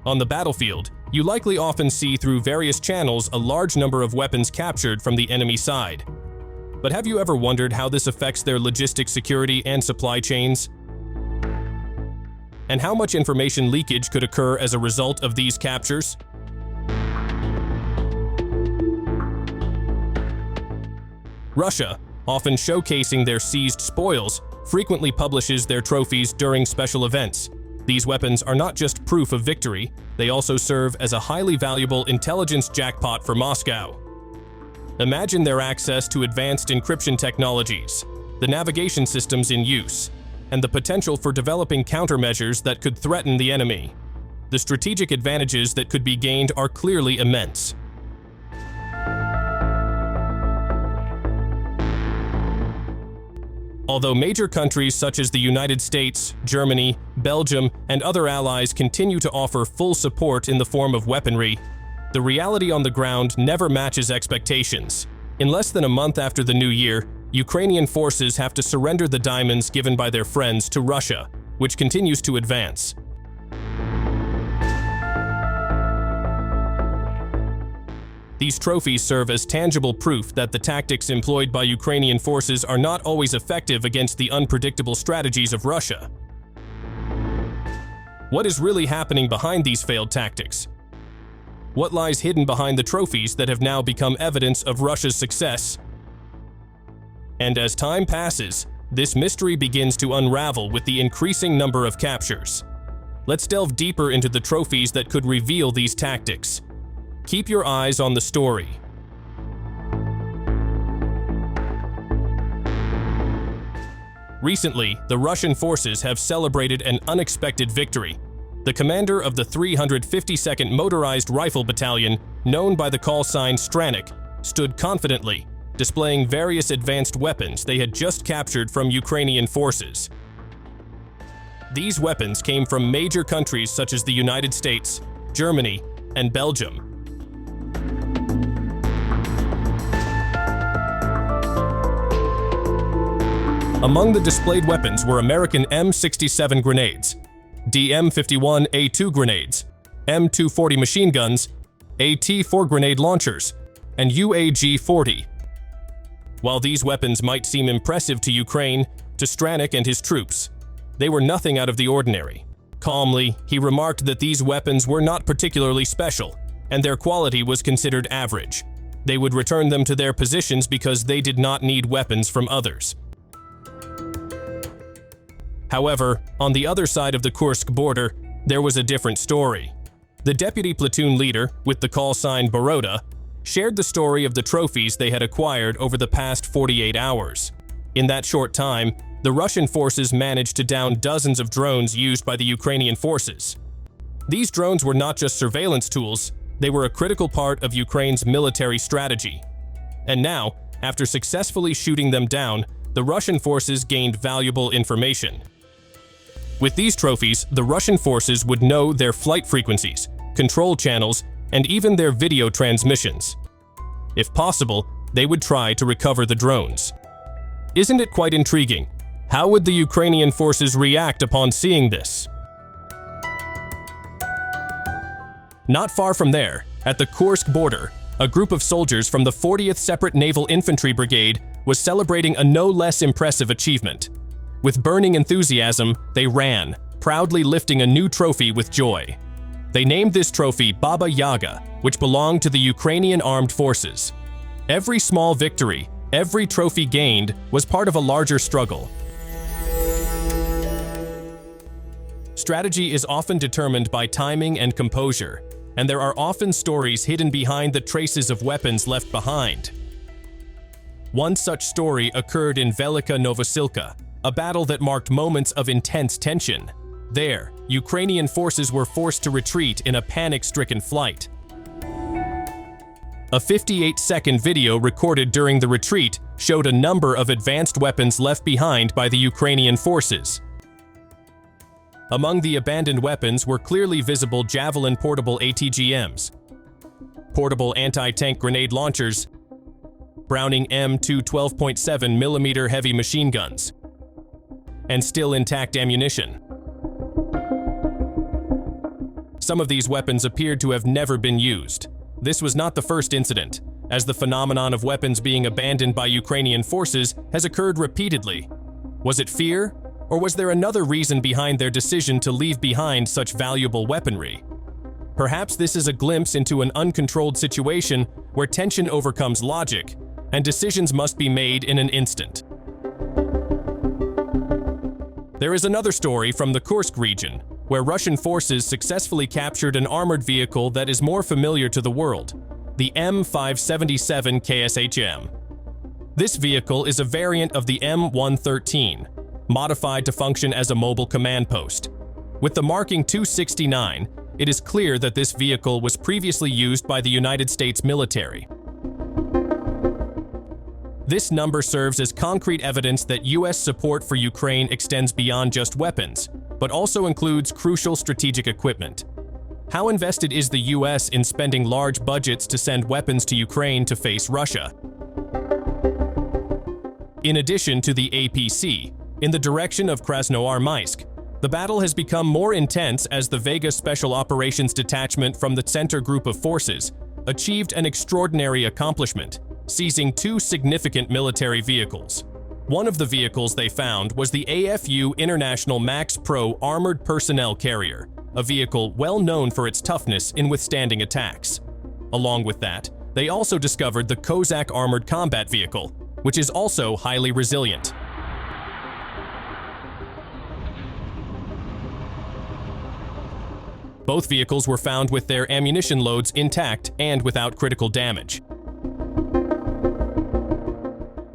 On the battlefield, you likely often see through various channels a large number of weapons captured from the enemy side. But have you ever wondered how this affects their logistics security and supply chains? And how much information leakage could occur as a result of these captures? Russia, often showcasing their seized spoils, frequently publishes their trophies during special events. These weapons are not just proof of victory, they also serve as a highly valuable intelligence jackpot for Moscow. Imagine their access to advanced encryption technologies, the navigation systems in use, and the potential for developing countermeasures that could threaten the enemy. The strategic advantages that could be gained are clearly immense. Although major countries such as the United States, Germany, Belgium, and other allies continue to offer full support in the form of weaponry, the reality on the ground never matches expectations. In less than a month after the new year, Ukrainian forces have to surrender the diamonds given by their friends to Russia, which continues to advance. These trophies serve as tangible proof that the tactics employed by Ukrainian forces are not always effective against the unpredictable strategies of Russia. What is really happening behind these failed tactics? What lies hidden behind the trophies that have now become evidence of Russia's success? And as time passes, this mystery begins to unravel with the increasing number of captures. Let's delve deeper into the trophies that could reveal these tactics. Keep your eyes on the story. Recently, the Russian forces have celebrated an unexpected victory. The commander of the 352nd Motorized Rifle Battalion, known by the call sign Stranik, stood confidently, displaying various advanced weapons they had just captured from Ukrainian forces. These weapons came from major countries such as the United States, Germany, and Belgium. Among the displayed weapons were American M577 grenades, DM-51A2 grenades, M240 machine guns, AT-4 grenade launchers, and UAG-40. While these weapons might seem impressive to Ukraine, to Stranik and his troops, they were nothing out of the ordinary. Calmly, he remarked that these weapons were not particularly special, and their quality was considered average. They would return them to their positions because they did not need weapons from others. However, on the other side of the Kursk border, there was a different story. The deputy platoon leader, with the call sign Baroda, shared the story of the trophies they had acquired over the past 48 hours. In that short time, the Russian forces managed to down dozens of drones used by the Ukrainian forces. These drones were not just surveillance tools, they were a critical part of Ukraine's military strategy. And now, after successfully shooting them down, the Russian forces gained valuable information. With these trophies, the Russian forces would know their flight frequencies, control channels, and even their video transmissions. If possible, they would try to recover the drones. Isn't it quite intriguing? How would the Ukrainian forces react upon seeing this? Not far from there, at the Kursk border, a group of soldiers from the 40th Separate Naval Infantry Brigade was celebrating a no less impressive achievement. With burning enthusiasm, they ran, proudly lifting a new trophy with joy. They named this trophy Baba Yaga, which belonged to the Ukrainian armed forces. Every small victory, every trophy gained, was part of a larger struggle. Strategy is often determined by timing and composure, and there are often stories hidden behind the traces of weapons left behind. One such story occurred in Velika Novosilka, a battle that marked moments of intense tension. There, Ukrainian forces were forced to retreat in a panic-stricken flight. A 58-second video recorded during the retreat showed a number of advanced weapons left behind by the Ukrainian forces. Among the abandoned weapons were clearly visible Javelin portable ATGMs, portable anti-tank grenade launchers, Browning M2 12.7mm heavy machine guns, and still intact ammunition. Some of these weapons appeared to have never been used. This was not the first incident, as the phenomenon of weapons being abandoned by Ukrainian forces has occurred repeatedly. Was it fear, or was there another reason behind their decision to leave behind such valuable weaponry? Perhaps this is a glimpse into an uncontrolled situation where tension overcomes logic, and decisions must be made in an instant. There is another story from the Kursk region, where Russian forces successfully captured an armored vehicle that is more familiar to the world, the M577 KShM. This vehicle is a variant of the M113, modified to function as a mobile command post. With the marking 269, it is clear that this vehicle was previously used by the United States military. This number serves as concrete evidence that U.S. support for Ukraine extends beyond just weapons, but also includes crucial strategic equipment. How invested is the U.S. in spending large budgets to send weapons to Ukraine to face Russia? In addition to the APC, in the direction of Krasnoarmysk, the battle has become more intense as the Vega Special Operations Detachment from the Center Group of Forces achieved an extraordinary accomplishment, seizing 2 significant military vehicles. One of the vehicles they found was the AFU International MaxxPro Armored Personnel Carrier, a vehicle well known for its toughness in withstanding attacks. Along with that, they also discovered the Kozak Armored Combat Vehicle, which is also highly resilient. Both vehicles were found with their ammunition loads intact and without critical damage.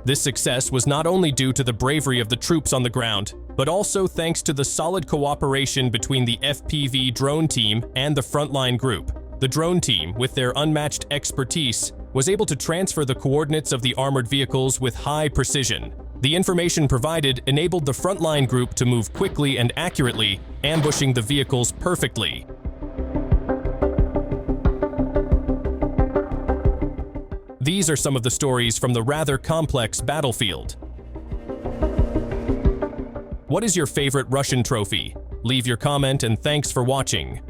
This success was not only due to the bravery of the troops on the ground, but also thanks to the solid cooperation between the FPV drone team and the frontline group. The drone team, with their unmatched expertise, was able to transfer the coordinates of the armored vehicles with high precision. The information provided enabled the frontline group to move quickly and accurately, ambushing the vehicles perfectly. These are some of the stories from the rather complex battlefield. What is your favorite Russian trophy? Leave your comment and thanks for watching.